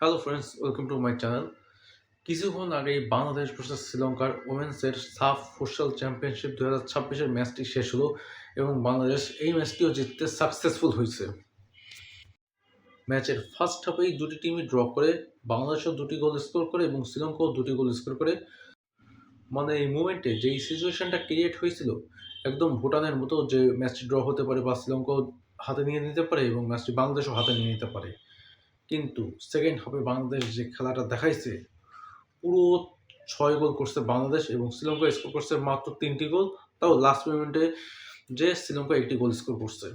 Hello friends, welcome to my channel. কিছুক্ষণ আগেই Bangladesh versus শ্রীলঙ্কার ওমেন্সের সাফ ফুটসাল চ্যাম্পিয়নশিপ 2026-এর ম্যাচটি শেষ হলো এবং বাংলাদেশ এই ম্যাচটিও জিততে সাকসেসফুল হয়েছে। ম্যাচের ফার্স্ট হাফেই দুটি টিমই ড্র করে, বাংলাদেশও দুটি গোল স্কোর করে এবং শ্রীলঙ্কাও দুটি গোল স্কোর করে। মানে এই মুমেন্টে যেই সিচুয়েশনটা ক্রিয়েট হয়েছিল, একদম ভুটানের মতো যে ম্যাচটি ড্র হতে পারে বা শ্রীলঙ্কাও হাতে নিয়ে নিতে পারে এবং ম্যাচটি বাংলাদেশও হাতে নিয়ে নিতে পারে। কিন্তু সেকেন্ড হাফে বাংলাদেশ যে খেলাটা দেখাইছে, পুরো ৬ গোল করছে বাংলাদেশ এবং শ্রীলঙ্কা স্কোর করছে মাত্র ৩টি গোল। তাও লাস্ট মোমেন্টে যে শ্রীলঙ্কা ১টি গোল স্কোর করছে।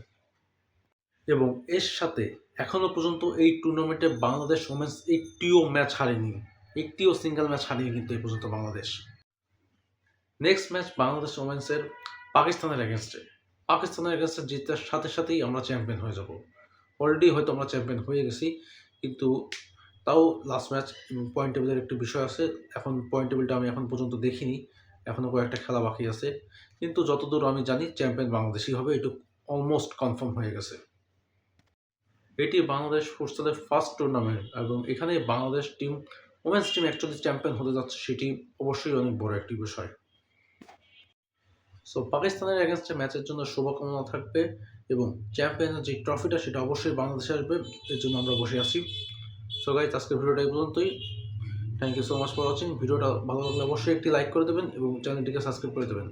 এবং এর সাথে এখনো পর্যন্ত এই টুর্নামেন্টে বাংলাদেশ ওমেন্স একটিও ম্যাচ হারেনি, একটিও সিঙ্গেল ম্যাচ হারেনি কিন্তু এই পর্যন্ত বাংলাদেশ। নেক্সট ম্যাচ বাংলাদেশ ওমেন্সের পাকিস্তানের এগেনস্টে জিতার সাথে সাথেই আমরা চ্যাম্পিয়ন হয়ে যাব। অলরেডি হয়তো আমরা চ্যাম্পিয়ন হয়ে গেছি, কিন্তু তাও লাস্ট ম্যাচ পয়েন্ট টেবিলের একটু বিষয় আছে। এখন পয়েন্ট টেবিলটা আমি এখন পর্যন্ত দেখিনি, এখনও কয়েকটা খেলা বাকি আছে। কিন্তু যতদূর আমি জানি চ্যাম্পিয়ন বাংলাদেশই হবে, এটুকু অলমোস্ট কনফার্ম হয়ে গেছে। এটি বাংলাদেশ ফুটসালের ফার্স্ট টুর্নামেন্ট এবং এখানে Bangladesh team, women's team actually champion হতে যাচ্ছে, সেটি অবশ্যই অনেক বড় একটি বিষয়। সো পাকিস্তানের এগেনস্টে ম্যাচের জন্য শুভকামনা থাকবে এবং চ্যাম্পিয়নের যে ট্রফিটা সেটা অবশ্যই বাংলাদেশে আসবে, এর জন্য আমরা বসে আছি। সো গাইস, আজকের ভিডিওটা এই পর্যন্তই। Thank you so much for watching. ভিডিওটা ভালো লাগলে অবশ্যই একটি লাইক করে দেবেন এবং চ্যানেলটিকে সাবস্ক্রাইব করে দেবেন।